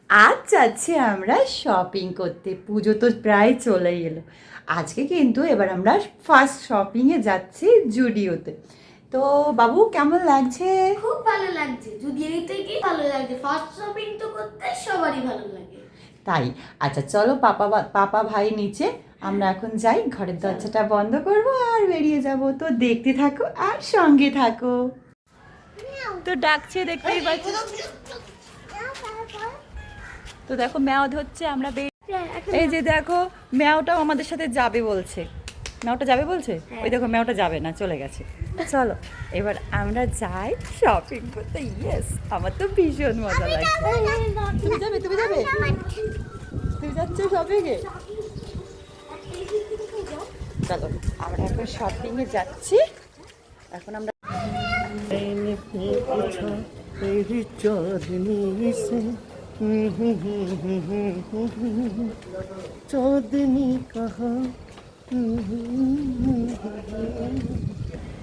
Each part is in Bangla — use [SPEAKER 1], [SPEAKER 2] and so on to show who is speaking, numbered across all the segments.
[SPEAKER 1] আজ যাচ্ছি আমরা শপিং করতে। পুজো তো প্রায় চলেই এলো। আজকে কিন্তু এবার আমরা ফার্স্ট শপিংয়ে যাচ্ছি জুডিওতে। তো বাবু কেমন লাগছে?
[SPEAKER 2] খুব ভালো লাগছে, জুডিওতে গিয়ে ভালো লাগছে। ফার্স্ট শপিং তো করতে সবারই ভালো লাগে।
[SPEAKER 1] তাই আচ্ছা চলো, পাপা ভাই নিচে, আমরা এখন যাই, ঘরের দরজাটা বন্ধ করব আর বেরিয়ে যাব। তো দেখতে থাকো আর সঙ্গে থাকো। তো ডাকছে, দেখতেই পাচ্ছি। তো দেখো ম্যাও ধরছে, আমরা এই যে দেখো ম্যাওটাও আমাদের সাথে যাবে বলছে। ম্যাওটা যাবে বলছে, ওই দেখো ম্যাওটা যাবে না, চলে গেছে। চলো এবার আমরা যাই শপিং করতে। ইয়েস, আমার তো ভীষণ মজা লাগছে। তুমি যাবে? তুমি যাবে? তুমি যাচ্ছ শপিংয়ে? চলো আমরা এখন শপিংয়ে যাচ্ছি। এখন আমরা
[SPEAKER 3] चांदनी कहाँ।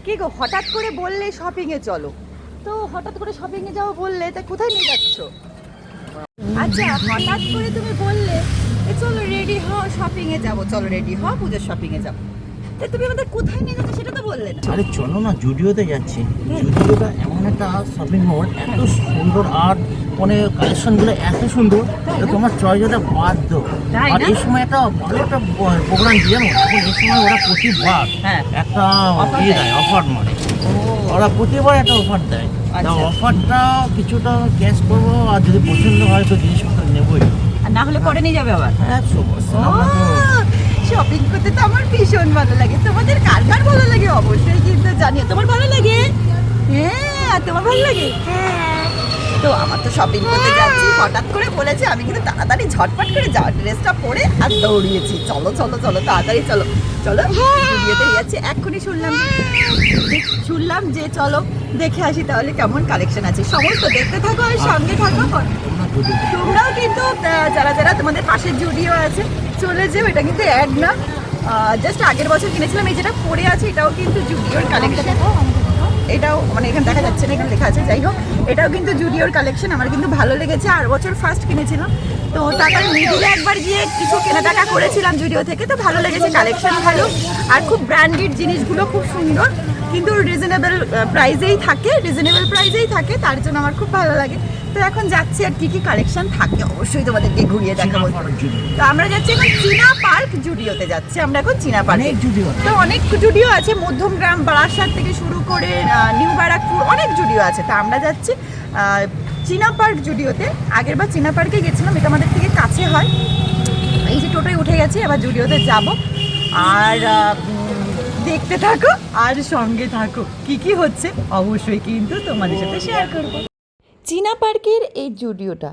[SPEAKER 1] কি গো, হঠাৎ করে বললে শপিংয়ে চলো, তো হঠাৎ করে শপিংয়ে যাও বললে, তা কোথায় নিয়ে যাচ্ছ? আচ্ছা হঠাৎ করে তুমি বললে চলো রেডি হও শপিংয়ে যাবো, চলো রেডি হও পুজোর শপিংয়ে যাবো, তা তুমি আমাদের কোথায় নিয়ে যাচ্ছ সেটা তো বললে না।
[SPEAKER 3] আরে চলো না, জুডিওতে যাচ্ছি। জুডিওটা এমন একটা শপিং মল, এত সুন্দর আর মানে কালেকশনগুলো এত সুন্দর, তোমার চয়েস ওটা বাধ্য। আর এই সময় একটা ভালো একটা প্রোগ্রাম দিয়ে এখন এই সময় ওরা প্রতিবার একটা ইয়ে দেয়, অফার মানে ওরা প্রতিবার একটা অফার দেয়। অফারটা কিছুটা ক্যাশ করবো, আর যদি পছন্দ হয় তো জিনিসপত্র নেবোই,
[SPEAKER 1] আর না হলে পরে নিয়ে যাবে আবার।
[SPEAKER 3] 100%।
[SPEAKER 1] শপিং করতে তো আমার ভীষণ ভালো লাগে। তোমাদের কার কার ভালো লাগে অবশ্যই কিন্তু জানিও। তোমার ভালো লাগে? হ্যাঁ, তোমার ভালো লাগে? তো আমার তো শপিং করতে যাচ্ছি, হঠাৎ করে বলেছে, আমি কিন্তু তাড়াতাড়ি ঝটপট করে যাওয়ার ড্রেসটা পরে আর দৌড়িয়েছি। চলো চলো চলো তাড়াতাড়ি চলো চলো, জুডিওতে যাচ্ছি। এক্ষুনি শুনলাম যে চলো দেখে আসি তাহলে কেমন কালেকশন আছে। সমস্ত দেখতে থাকো আর সঙ্গে থাকো। তোমরাও কিন্তু যারা যারা তোমাদের পাশের জুডিও আছে চলে যেও, এটা কিন্তু অ্যাড না, জাস্ট আগের বছর কিনেছিলাম। এই যেটা পরে আছে এটাও কিন্তু জুডিওর কালেকশন। এটাও মানে এখানে দেখা যাচ্ছে না, এখানে লেখা আছে, যাই হোক এটাও কিন্তু জুডিওর কালেকশন। আমার কিন্তু ভালো লেগেছে, আর বছর ফার্স্ট কিনেছিলাম তো তারপরে মিডিলে একবার গিয়ে কিছু কেনাকাটা করেছিলাম জুডিও থেকে, তো ভালো লেগেছে, কালেকশন ভালো আর খুব ব্র্যান্ডেড জিনিসগুলো খুব সুন্দর, কিন্তু রিজনেবল প্রাইসেই থাকে, তার জন্য আমার খুব ভালো লাগে। তো এখন যাচ্ছি, আর কি কি কালেকশন থাকে অবশ্যই তোমাদেরকে ঘুরিয়ে দেখাবো। তো আমরা যাচ্ছি এখন চীনা পার্ক জুডিওতে যাচ্ছি আমরা এখন চীনা পার্ক। তো অনেক জুডিও আছে, মধ্যমগ্রাম বারাসাত থেকে শুরু করে নিউ ব্যারাকপুর অনেক জুডিও আছে। তো আমরা যাচ্ছি চীনা পার্ক জুডিওতে। আগেরবার চীনা পার্কে গেছিলাম, এটা আমাদের থেকে কাছে হয়। এই যে টোটোয় উঠে গেছি, এবার জুডিওতে যাব। আর দেখতে থাকো আর সঙ্গে থাকো, কি কি হচ্ছে অবশ্যই কিন্তু তোমাদের সাথে শেয়ার করবো। চীনা পার্কের এই জুডিওটা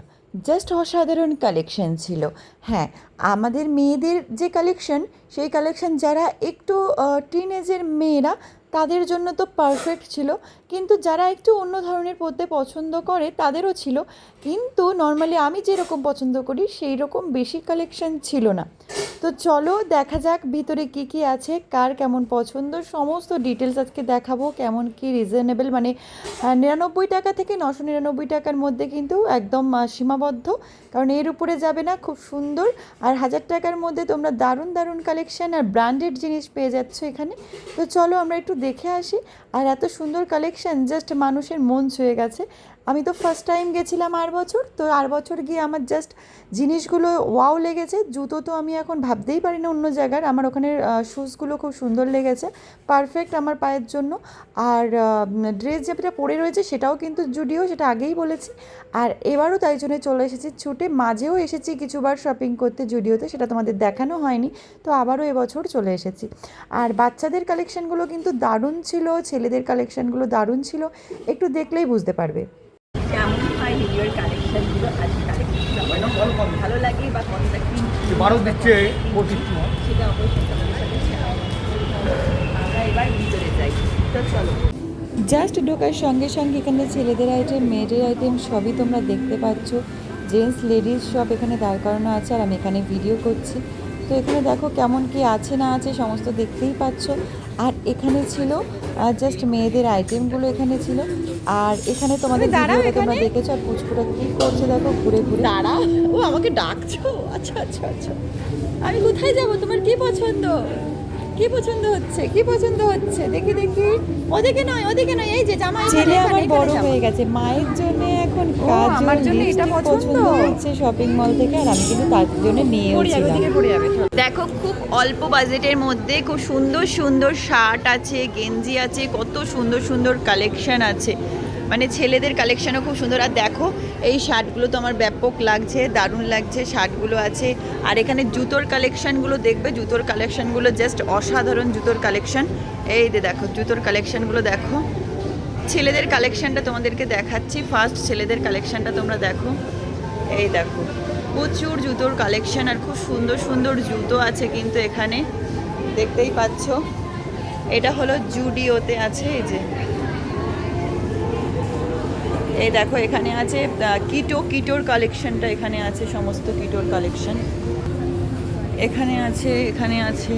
[SPEAKER 1] জাস্ট অসাধারণ কালেকশন ছিল। হ্যাঁ, আমাদের মেয়েদের যে কালেকশন, সেই কালেকশন যারা একটু টিনেজের মেয়েরা তাদের জন্য তো পারফেক্ট ছিল, কিন্তু যারা একটু অন্য ধরনের পরতে পছন্দ করে তাদেরও ছিল, কিন্তু নর্মালি আমি যেরকম পছন্দ করি সেই রকম বেশি কালেকশন ছিল না। তো চলো দেখা যাক ভিতরে কি কি আছে, কার কেমন পছন্দ, সমস্ত ডিটেলস আজকে দেখাবো। কেমন কি রিজনেবল, মানে 99 টাকা থেকে 999 টাকার মধ্যে কিন্তু একদম সীমাবদ্ধ, কারণ এর উপরে যাবে না। খুব সুন্দর, আর 1000 টাকার মধ্যে তোমরা দারুণ দারুণ কালেকশন আর ব্র্যান্ডেড জিনিস পেয়ে যাচ্ছ এখানে। তো চলো আমরা একটু দেখে আসি। আর এত সুন্দর কালেকশন, জাস্ট মানুষের মন ছুঁয়ে গেছে। আমি তো ফার্স্ট টাইম গেছিলাম আর বছর, তো আর বছর গিয়ে আমার জাস্ট জিনিসগুলো ওয়াও লেগেছে। জুতো তো আমি এখন ভাবতেই পারি না অন্য জায়গার, আমার ওখানের শ্যুজগুলো খুব সুন্দর লেগেছে, পারফেক্ট আমার পায়ের জন্য। আর ড্রেস যেটা পরে রয়েছে সেটাও কিন্তু জুডিও, সেটা আগেই বলেছি। আর এবারও তাই জন্য চলে এসেছি ছুটে, মাঝেও এসেছি কিছুবার শপিং করতে জুডিওতে, সেটা তোমাদের দেখানো হয়নি, তো আবারও এবছর চলে এসেছি। আর বাচ্চাদের কালেকশনগুলো কিন্তু দারুণ ছিল, ছেলেদের কালেকশনগুলো দারুণ ছিল, একটু দেখলেই বুঝতে পারবে কেমন হয় ভিডিওর কালেকশনগুলো। আজ কালেকশন ভালো লাগে বা কতটা কি দিচ্ছে সেটা অবশ্যই তোমাদের সাথে শেয়ার করব। আমরা এবার ভিতরে যাই, তো চলো। জাস্ট ঢোকার সঙ্গে সঙ্গে এখানে ছেলেদের আইটেম, মেয়েদের আইটেম সবই তোমরা দেখতে পাচ্ছ। জেন্টস লেডিস সব এখানে দাঁড় করানো আছে, আর আমি এখানে ভিডিও করছি। তো এখানে দেখো কেমন কি আছে না আছে সমস্ত দেখতেই পাচ্ছ। আর এখানে ছিল
[SPEAKER 4] আর জাস্ট মেয়েদের আইটেমগুলো এখানে ছিল। আর এখানে তোমাদের
[SPEAKER 1] দাঁড়াও
[SPEAKER 4] ভিডিওতে তোমরা
[SPEAKER 1] এখানে।
[SPEAKER 4] দেখেছো আর পুচকুটা কি করছে দেখো ঘুরে ঘুরে।
[SPEAKER 1] দাঁড়া, ও আমাকে ডাকছো? আচ্ছা আচ্ছা আচ্ছা, আমি কোথায় যাব? তোমার কি পছন্দ? কি পছন্দ হচ্ছে? কি পছন্দ হচ্ছে? দেখি দেখি। ওদিকে নয়, ওদিকে নয়, এই যে জামা এখানে,
[SPEAKER 4] ছেলে
[SPEAKER 1] এখানে,
[SPEAKER 4] আমার
[SPEAKER 1] এখানে
[SPEAKER 4] বড়
[SPEAKER 1] জামা।
[SPEAKER 4] হয়ে গেছে, মায়ের জন্য এখন
[SPEAKER 1] ও,
[SPEAKER 4] কাজল
[SPEAKER 1] আমার জন্য এটা
[SPEAKER 4] লিপস্টিক
[SPEAKER 1] পছন্দ।
[SPEAKER 4] হচ্ছে শপিং মল থেকে, আর আমি কিন্তু তার জন্য নিয়েও
[SPEAKER 1] পড়ে যাবে,
[SPEAKER 4] ছিলাম।
[SPEAKER 1] ওদিকে পড়ে যাবে। দেখো খুব অল্প বাজেটের মধ্যে খুব সুন্দর সুন্দর শার্ট আছে, গেঞ্জি আছে, কত সুন্দর সুন্দর কালেকশন আছে, মানে ছেলেদের কালেকশনও খুব সুন্দর। আর দেখো এই শার্টগুলো তো আমার ব্যাপক লাগছে, দারুণ লাগছে শার্টগুলো আছে। আর এখানে জুতোর কালেকশনগুলো দেখবে, জুতোর কালেকশনগুলো জাস্ট অসাধারণ জুতোর কালেকশন। এই যে দেখো জুতোর কালেকশনগুলো দেখো। ছেলেদের কালেকশনটা তোমাদেরকে দেখাচ্ছি, ফার্স্ট ছেলেদের কালেকশনটা তোমরা দেখো। এই দেখো প্রচুর জুতোর কালেকশন, আর খুব সুন্দর সুন্দর জুতো আছে কিন্তু এখানে দেখতেই পাচ্ছ। এটা হলো জুডিওতে আছে, এই যে এই দেখো এখানে আছে কিটোর কালেকশনটা, এখানে আছে সমস্ত কিটোর কালেকশন, এখানে আছে, এখানে আছে।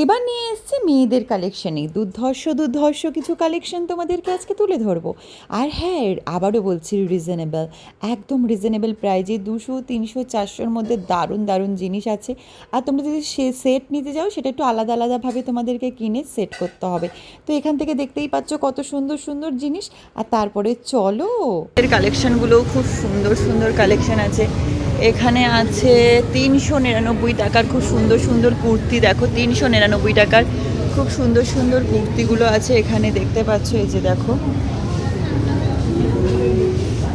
[SPEAKER 4] এবার নিয়ে এসেছি মেয়েদের কালেকশানে দুর্ধর্ষ কিছু কালেকশন তোমাদেরকে আজকে তুলে ধরবো। আর হ্যাঁ, আবারও বলছি রিজনেবল, একদম রিজনেবল প্রাইজে 200, 300, 400-র মধ্যে দারুণ দারুণ জিনিস আছে। আর তোমরা যদি সেট নিতে যাও সেটা একটু আলাদা আলাদাভাবে তোমাদেরকে কিনে সেট করতে হবে। তো এখান থেকে দেখতেই পাচ্ছ কত সুন্দর সুন্দর জিনিস। আর তারপরে চলো,
[SPEAKER 1] এর কালেকশনগুলো খুব সুন্দর সুন্দর কালেকশন আছে। এখানে আছে 399 টাকার খুব সুন্দর সুন্দর কুর্তি, দেখো 399 টাকার খুব সুন্দর সুন্দর কুর্তিগুলো আছে এখানে দেখতে পাচ্ছ। এই যে দেখো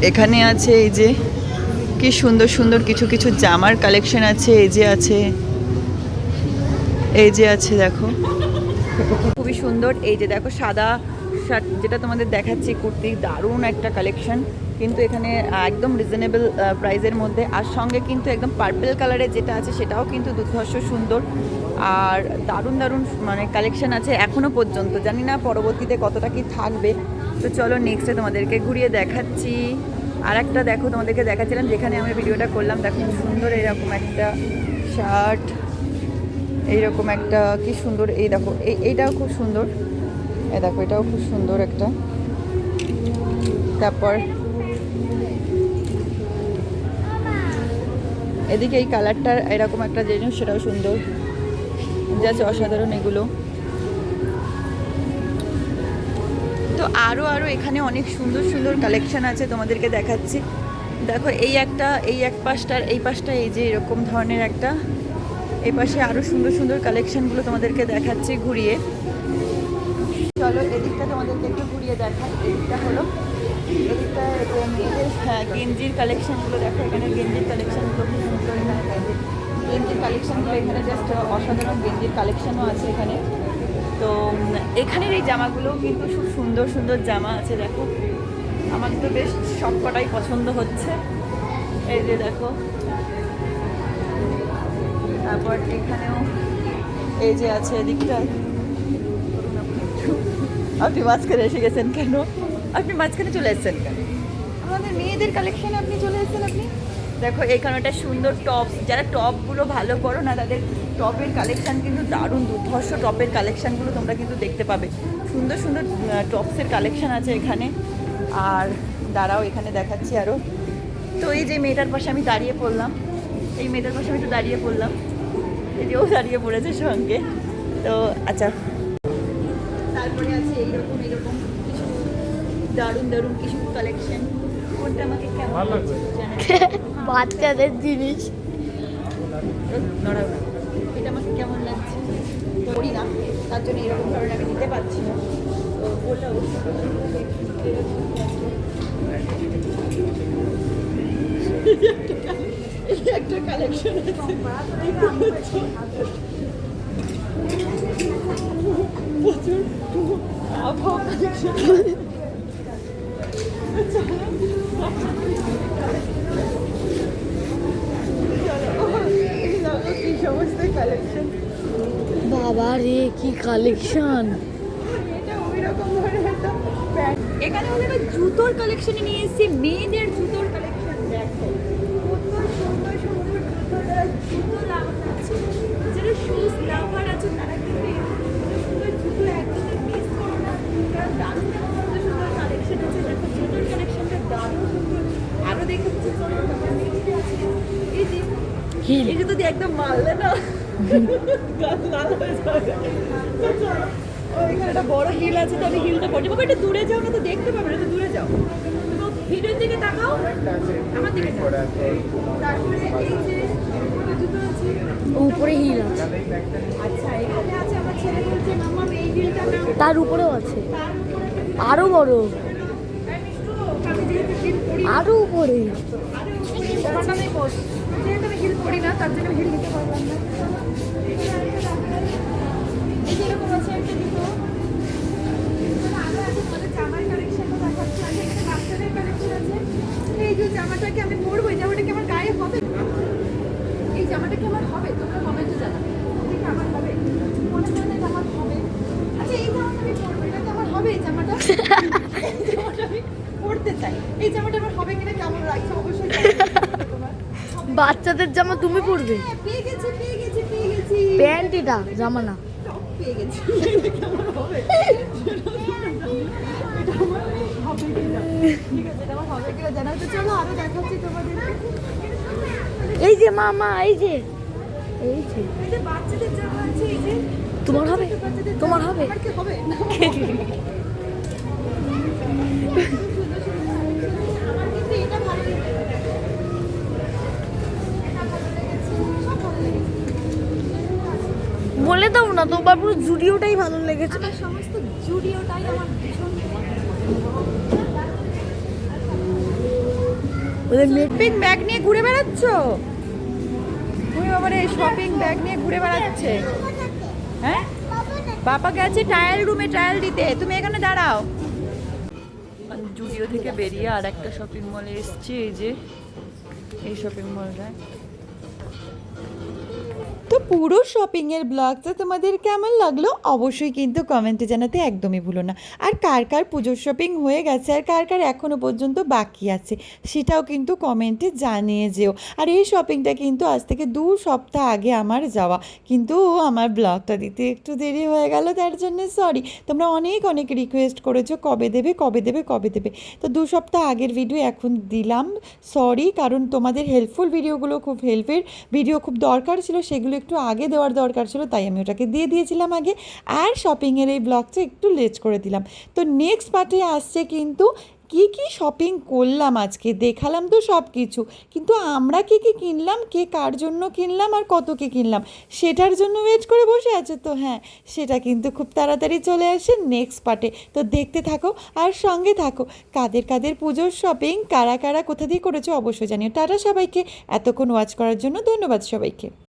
[SPEAKER 1] এখানে আছে, এই যে কি সুন্দর সুন্দর কিছু কিছু জামার কালেকশন আছে, এই যে আছে, এই যে আছে দেখো খুবই সুন্দর। এই যে দেখো সাদা শার্ট যেটা তোমাদের দেখাচ্ছি কুর্তি, দারুণ একটা কালেকশন কিন্তু এখানে একদম রিজনেবল প্রাইসের মধ্যে। আর সঙ্গে কিন্তু একদম পার্পল কালারের যেটা আছে সেটাও কিন্তু দুর্ধর্ষ সুন্দর। আর দারুণ দারুণ মানে কালেকশন আছে এখনও পর্যন্ত, জানি না পরবর্তীতে কতটা কি থাকবে। তো চলো নেক্সটে তোমাদেরকে ঘুরিয়ে দেখাচ্ছি। আর একটা দেখো তোমাদেরকে দেখাচ্ছিলাম যেখানে আমি ভিডিওটা করলাম, দেখো সুন্দর এরকম একটা শার্ট, এইরকম একটা কি সুন্দর, এই দেখো এইটাও খুব সুন্দর, এই দেখো এটাও খুব সুন্দর একটা। তারপর এদিকে এই কালারটার এরকম একটা জিনিস, সেটাও সুন্দর, জাস্ট অসাধারণ এগুলো। তো আরও এখানে অনেক সুন্দর সুন্দর কালেকশন আছে তোমাদেরকে দেখাচ্ছি। দেখো এই এক পাশটার এই পাশটা, এই যে এরকম ধরনের একটা, এই পাশে আরও সুন্দর সুন্দর কালেকশনগুলো তোমাদেরকে দেখাচ্ছি ঘুরিয়ে। চলো এদিকটা তোমাদেরকে একটু ঘুরিয়ে দেখাই। এদিকটা হলো, এদিকটা মেয়েদের গেঞ্জির কালেকশনগুলো দেখো, এখানে গেঞ্জির কালেকশনগুলো খুব সুন্দর। এখানে গেঞ্জির কালেকশনগুলো এখানে জাস্ট অসাধারণ গেঞ্জির কালেকশনও আছে এখানে। তো এখানের এই জামাগুলোও কিন্তু খুব সুন্দর সুন্দর জামা আছে দেখো, আমার তো বেশ সবকটাই পছন্দ হচ্ছে। এই যে দেখো, তারপর এখানেও এই যে আছে এদিকটা। আপনি মাঝখানে এসে গেছেন কেন? আপনি মাঝখানে চলে এসেছেন কেন? আমাদের মেয়েদের কালেকশন আপনি চলে এসেছেন। আপনি দেখো এখানে একটা সুন্দর টপস, যারা টপগুলো ভালো করো না তাদের টপের কালেকশান কিন্তু দারুণ দুর্ধর্ষ টপের কালেকশানগুলো তোমরা কিন্তু দেখতে পাবে। সুন্দর সুন্দর টপসের কালেকশান আছে এখানে। আর দাঁড়াও এখানে দেখাচ্ছি আরও। তো এই যে মেয়েটার পাশে আমি দাঁড়িয়ে পড়লাম, এই মেয়েটার পাশে আমি একটু দাঁড়িয়ে পড়লাম, এই যে ও দাঁড়িয়ে পড়েছে সঙ্গে। তো আচ্ছা, তারপরে আছে এইরকম কিছু দারুণ দারুণ কিছু কালেকশন। কোনটা আমাকে কেমন লাগবে?
[SPEAKER 2] বাচ্চাদের জিনিস
[SPEAKER 1] নড়াও না, এটা আমাকে কেমন লাগছে করি না, তার জন্য এরকম ধরনের আমি নিতে পারছি না। তো বললে একটা কালেকশন আছে প্রচুর আবহাওয়া কালেকশন। কি সমস্ত কালেকশন,
[SPEAKER 2] বাবা রে কি কালেকশন!
[SPEAKER 1] এটা ওই রকম ধরনের একটা প্যান্ট। এখানে আমরা জুতোর কালেকশনে নিয়ে এসেছি, মেয়েদের জুতোর কালেকশন। দেখো কত সুন্দর সুন্দর জুতো লাভার আছে, যারা শুজ লাভার আছে তারা কিন্তু এই সুন্দর জুতো একদম
[SPEAKER 2] হিল।
[SPEAKER 1] এই জুতো দিয়ে একদম মারলে না গাছ লাল হয়ে যাবে। তো চলো, ওইখানে একটা বড় হিল আছে, তো আমি হিলটা পড়ছি। বাবা একটু দূরে যাও না, তো দেখতে পাবে না, তো দূরে যাও। তো ভিডিওর দিকে তাকাও, আমার দিকে তাকাও। তারপরে এই যে দুটো জুতো আছে।
[SPEAKER 2] উপরে হিল আছে,
[SPEAKER 1] আচ্ছা, এখানে আছে আমার ছেলে বলছে মাম্মা এই হিলটা নাও।
[SPEAKER 2] তার উপরেও আছে,
[SPEAKER 1] তার উপরে
[SPEAKER 2] আরো বড়,
[SPEAKER 1] আমি যেহেতু হিল পরি না,
[SPEAKER 2] আরো উপরে।
[SPEAKER 1] তোমার নামেই বল। যেহেতু আমি হিল পরি না, তার জন্য হিল নিতে পারলাম না। এই যে এরকম আছে একটা জুতো। আরো আছে তোমাদের জামার কালেকশনও দেখাচ্ছি। আমি এখানে বাচ্চাদের কালেকশন আছে। এই যে জামাটাকে আমি পরবো, এই জামাটা কি আমার গায়ে হবে? এই জামাটা কি আমার হবে? তোমরা কমেন্টে জানাবে। এটা কি আমার হবে? মনে হয় না এটা আমার হবে। আচ্ছা, এই জামাটা আমি পরবো, এটা কি আমার হবে? এই জামাটা এই জামাটা আমি পরতে চাই। এই জামাটা আমার হবে কিনা, কেমন লাগছে অবশ্যই জানাবে তোমার।
[SPEAKER 2] বাচ্চাদের জামা তুমি পরবে?
[SPEAKER 1] হ্যাঁ, পেয়ে গেছি, পেয়ে গেছি, পেয়ে গেছি।
[SPEAKER 2] প্যান্ট, এটা জামা না।
[SPEAKER 1] টপ পেয়ে গেছি। এটা কি আমার হবে? এটা আমার হবে কিনা? ঠিক আছে, এটা আমার হবে কিনা জানাও। তো চলো আরো দেখাচ্ছি তোমাদেরকে।
[SPEAKER 2] এই যে মামা, এই যে, এই যে
[SPEAKER 1] এই যে বাচ্চাদের জামা আছে, এই যে
[SPEAKER 2] তোমার হবে?
[SPEAKER 1] ছোট বাচ্চাদের জামা।
[SPEAKER 2] তোমার হবে?
[SPEAKER 1] আমার কি হবে? না, আমার কিন্তু এটা ভালো লেগেছে। এটা ভালো লেগেছে, সব ভালো লেগেছে।
[SPEAKER 2] বলে দাও না, তোমার পুরো জুডিওটাই ভালো লেগেছে।
[SPEAKER 1] আমার সমস্ত জুডিওটাই আমার ভীষণ শপিং ব্যাগ নিয়ে ঘুরে বেড়াচ্ছ? তুমি বাবারে শপিং ব্যাগ নিয়ে ঘুরে বেড়াচ্ছে। হ্যাঁ, বাবা গেছে ট্রায়াল রুমে ট্রায়াল দিতে, তুমি এখানে দাঁড়াও। জুডিও থেকে বেরিয়ে আর একটা শপিং মলে এসছি, এই যে এই শপিং মলটায়।
[SPEAKER 4] তো পুরো শপিংয়ের ব্লগটা তোমাদের কেমন লাগলো অবশ্যই কিন্তু কমেন্টে জানাতে একদমই ভুলো না। আর কার কার পুজোর শপিং হয়ে গেছে আর কার কার এখনও পর্যন্ত বাকি আছে সেটাও কিন্তু কমেন্টে জানিয়ে যেও। আর এই শপিংটা কিন্তু আজ থেকে 2 সপ্তাহ আগে আমার যাওয়া, কিন্তু আমার ব্লগটা দিতে একটু দেরি হয়ে গেল, তার জন্য সরি। তোমরা অনেক অনেক রিকোয়েস্ট করেছো কবে দেবে কবে দেবে কবে দেবে, তো 2 সপ্তাহ আগের ভিডিও এখন দিলাম। সরি, কারণ তোমাদের হেল্পফুল ভিডিওগুলো, খুব হেল্পের ভিডিও খুব দরকার ছিল, সেগুলো একটু আগে দেওয়ার দরকার ছিল, তাই আমি ওটাকে দিয়ে দিয়েছিলাম আগে। আর শপিংয়ের এই ব্লগটা একটু লেট করে দিলাম। তো নেক্সট পার্টে আসছে কিন্তু কি কি শপিং করলাম আজকে, দেখালাম তো সব কিছু, কিন্তু আমরা কি কি কিনলাম, কে কার জন্য কিনলাম আর কত কি কিনলাম সেটার জন্য ওয়েট করে বসে আছে। তো হ্যাঁ, সেটা কিন্তু খুব তাড়াতাড়ি চলে আসে নেক্সট পার্টে। তো দেখতে থাকো আর সঙ্গে থাকো। কাদের কাদের পুজোর শপিং কারা কারা কোথা দিয়ে করেছো অবশ্যই জানিও। টাটা সবাইকে, এতক্ষণ ওয়াচ করার জন্য ধন্যবাদ সবাইকে।